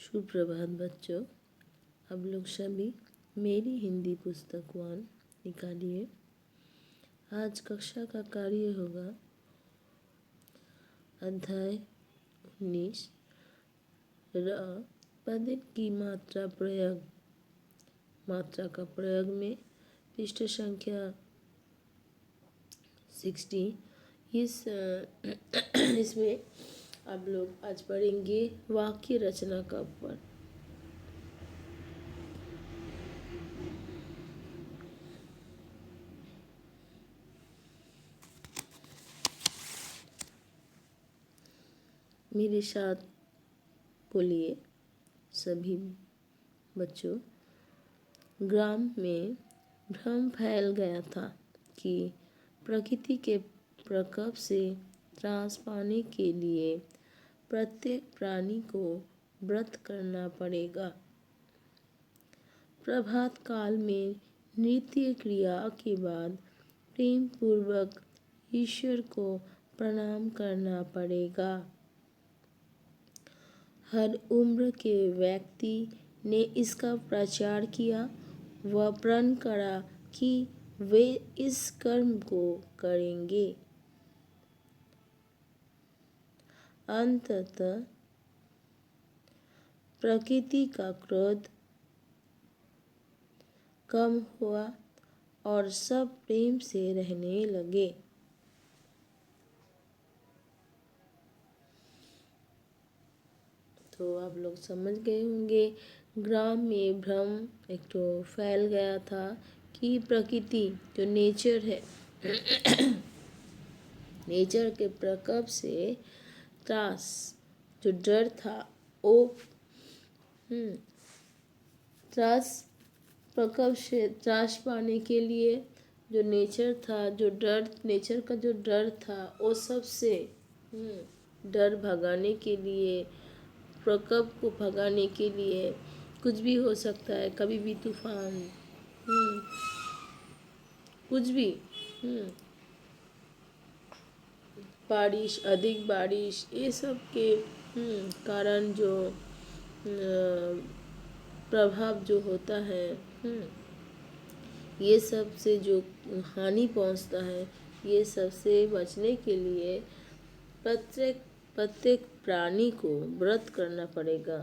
सुप्रभात बच्चों। अब लोग सभी मेरी हिंदी पुस्तक 1 निकालिए। आज कक्षा का कार्य होगा अध्याय 19 र पद की मात्रा प्रयोग। मात्रा का प्रयोग में पृष्ठ संख्या 60। इसमें आप लोग आज पढ़ेंगे वाक्य रचना का पर। मेरे साथ बोलिए सभी बच्चों। ग्राम में भ्रम फैल गया था कि प्रकृति के प्रकोप से त्रास पाने के लिए प्रत्येक प्राणी को व्रत करना पड़ेगा। प्रभात काल में नृत्य क्रिया के बाद प्रेम पूर्वक ईश्वर को प्रणाम करना पड़ेगा। हर उम्र के व्यक्ति ने इसका प्रचार किया व प्रण करा कि वे इस कर्म को करेंगे। अंततः प्रकृति का क्रोध कम हुआ और सब प्रेम से रहने लगे। तो आप लोग समझ गए होंगे। ग्राम में भ्रम एक तो फैल गया था कि प्रकृति जो नेचर है नेचर के प्रकोप से त्रास जो डर था वो त्रास प्रकोप से त्रास पाने के लिए जो नेचर था, जो डर नेचर का जो डर था वो सबसे डर भगाने के लिए, प्रकोप को भगाने के लिए कुछ भी हो सकता है। कभी भी तूफान, कुछ भी, बारिश, अधिक बारिश, ये सब के कारण जो प्रभाव जो होता है, ये सब से जो हानि पहुंचता है, ये सब से बचने के लिए प्रत्येक प्राणी को व्रत करना पड़ेगा,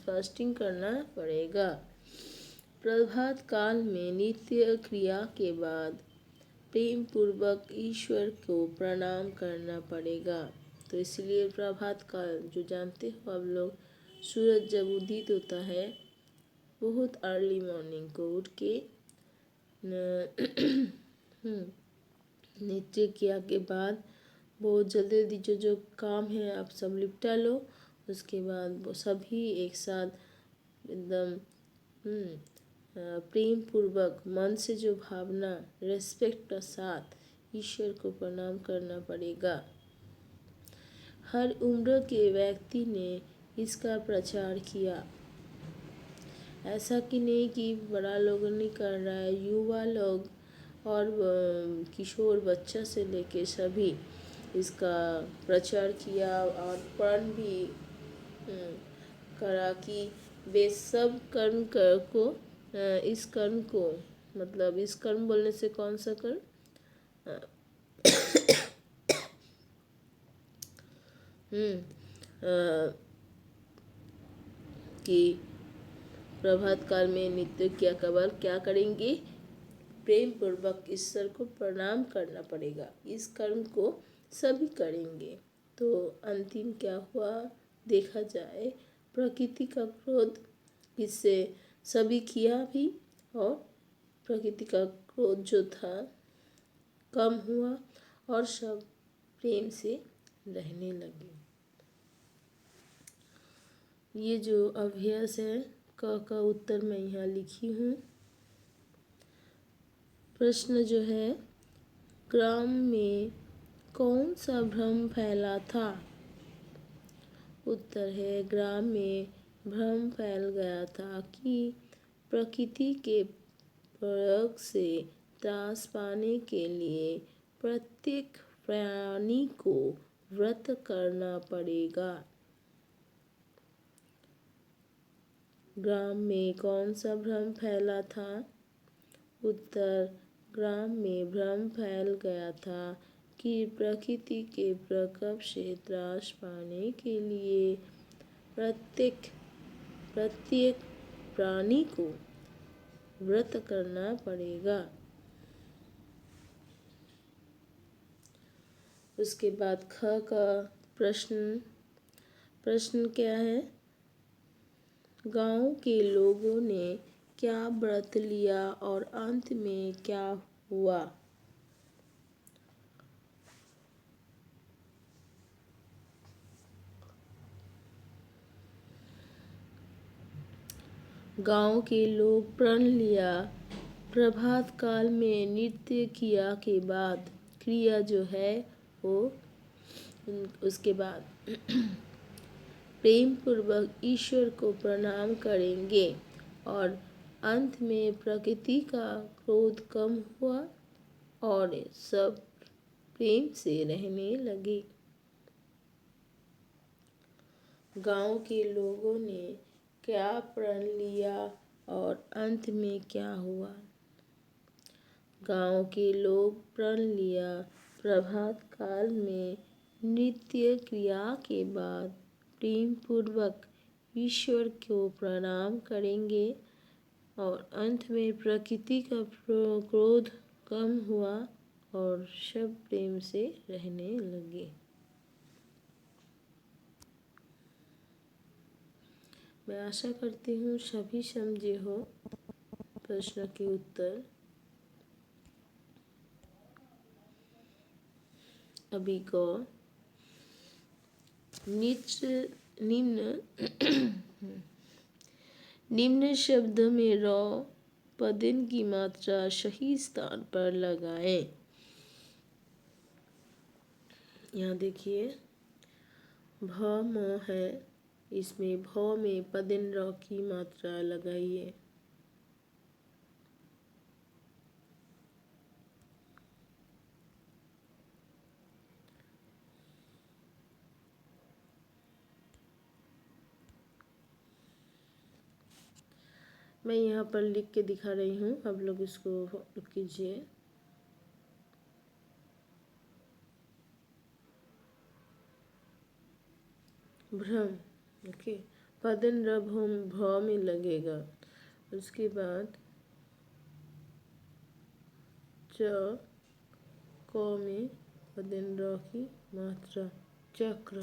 फास्टिंग करना पड़ेगा। प्रभात काल में नित्य क्रिया के बाद प्रेम पूर्वक ईश्वर को प्रणाम करना पड़ेगा। तो इसलिए प्रभात काल जो जानते हो आप लोग, सूरज जब उदित होता है बहुत अर्ली मॉर्निंग को उठ के नित्य क्रिया के बाद बहुत जल्दी जल्दी जो काम है आप सब निपटा लो। उसके बाद वो सभी एक साथ एकदम प्रेम पूर्वक मन से जो भावना, रेस्पेक्ट के साथ ईश्वर को प्रणाम करना पड़ेगा। हर उम्र के व्यक्ति ने इसका प्रचार किया। ऐसा कि नहीं कि बड़ा लोग नहीं कर रहा है, युवा लोग और किशोर बच्चा से लेके सभी इसका प्रचार किया और प्रण भी करा कि वे सब कर्म को इस कर्म को, मतलब इस कर्म बोलने से कौन सा कर्म, कि प्रभात काल में नित्य क्रिया के बाद क्या करेंगे, प्रेम पूर्वक ईश्वर को प्रणाम करना पड़ेगा। इस कर्म को सभी करेंगे। तो अंतिम क्या हुआ देखा जाए, प्रकृति का क्रोध इससे सभी किया भी और प्रकृति का क्रोध जो था कम हुआ और सब प्रेम से रहने लगे। ये जो अभ्यास है का उत्तर मैं यहाँ लिखी हूँ। प्रश्न जो है, ग्राम में कौन सा भ्रम फैला था? उत्तर है, ग्राम में भ्रम फैल गया था कि प्रकृति के प्रयोग से त्रास पाने के लिए प्रत्येक प्राणी को व्रत करना पड़ेगा। ग्राम में कौन सा भ्रम फैला था? उत्तर, ग्राम में भ्रम फैल गया था कि प्रकृति के प्रकोप से त्रास पाने के लिए प्रत्येक प्रत्येक प्राणी को व्रत करना पड़ेगा। उसके बाद ख का प्रश्न क्या है? गांव के लोगों ने क्या व्रत लिया और अंत में क्या हुआ? गांव के लोग प्रण लिया। प्रभात काल में नृत्य किया के बाद क्रिया जो है वो उसके बाद प्रेम पूर्वक ईश्वर को प्रणाम करेंगे और अंत में प्रकृति का क्रोध कम हुआ और सब प्रेम से रहने लगे। गांव के लोगों ने क्या प्रण लिया और अंत में क्या हुआ? गांव के लोग प्रण लिया। प्रभात काल में नृत्य क्रिया के बाद प्रेम पूर्वक ईश्वर को प्रणाम करेंगे और अंत में प्रकृति का क्रोध कम हुआ और सब प्रेम से रहने लगे। मैं आशा करती हूँ सभी समझे हो प्रश्न के उत्तर। अभी को निम्न शब्द में र पदन की मात्रा सही स्थान पर लगाएं। यहाँ देखिए भ म है, इसमें भ में पदन र की मात्रा लगाइए। मैं यहाँ पर लिख के दिखा रही हूँ, आप लोग इसको कीजिए। भ्रम, ओके, पदन र भ में लगेगा। उसके बाद च क में पदन र की मात्रा चक्र।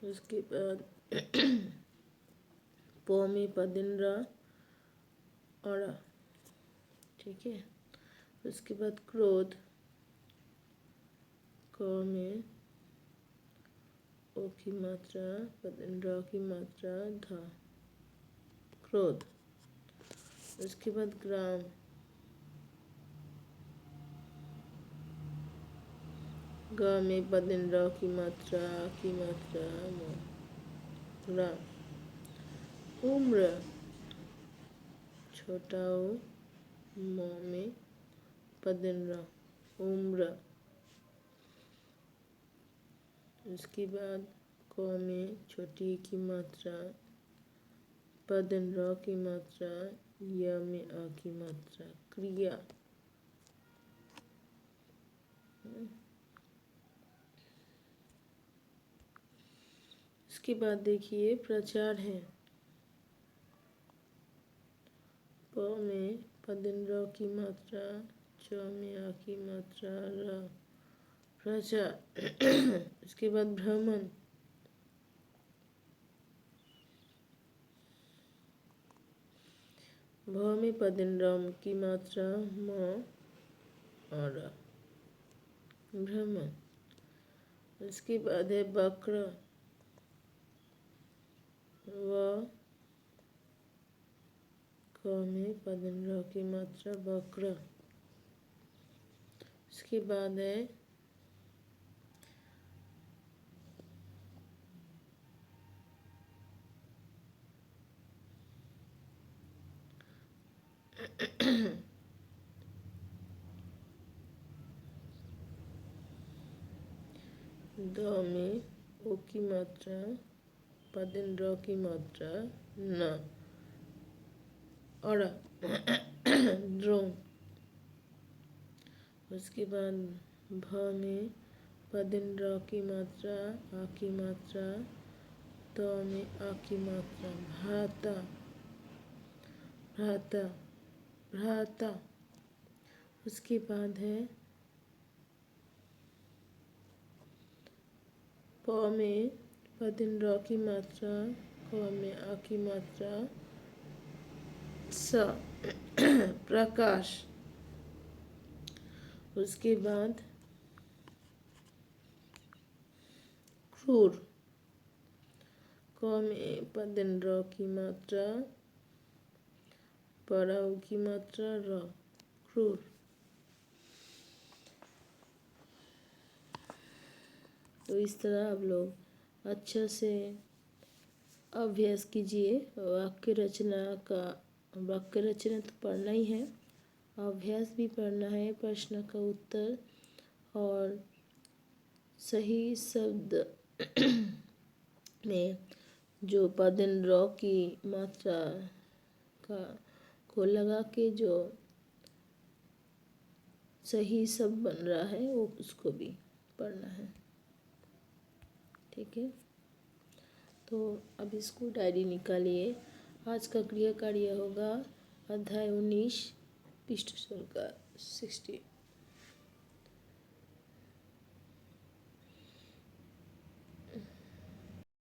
उसके बाद प में पदन र और, ठीक है। उसके बाद क्रोध, क में ओ की मात्रा पदन र की मात्रा ध, क्रोध। उसके बाद ग्राम, ग में पदन र की मात्रा म, ग्राम। उम्र, छोटा ओ म में पदन र, उम्र। उसके बाद क में छोटी की मात्रा पदन र की मात्रा य में अ की मात्रा क्रिया। इसके बाद देखिए प्रचार है। प में पदन र की मात्रा च में आ की मात्रा र, प्रचार। इसके बाद भ्रमण, भ में पदन र की मात्रा म और भ्रमण। उसके बाद है वक्र, व क में पदन र की मात्रा वक्र। उसके बाद है द में ओ की मात्रा पदिन र की मात्रा न। और ड्रोन। उसके बाद भ में पदिन र की मात्रा आ की मात्रा, त में आ की मात्रा, भ्राता भ्राता भ्राता। उसके बाद है प में पदिन र की मात्रा, क में आ की मात्रा, स प्रकाश। उसके बाद क्रूर। क में पदिन र की मात्रा, पराऊ की मात्रा, र, क्रूर। तो इस तरह आप लोग अच्छा से अभ्यास कीजिए। वाक्य रचना का, वाक्य रचना तो पढ़ना ही है, अभ्यास भी पढ़ना है, प्रश्न का उत्तर और सही शब्द में जो पदिन र की मात्रा का को लगा के जो सही शब्द बन रहा है वो उसको भी पढ़ना है। ठीक है, तो अब इसको डायरी निकालिए। आज का क्रिया कार्य होगा अध्याय 19 पृष्ठ संख्या 60।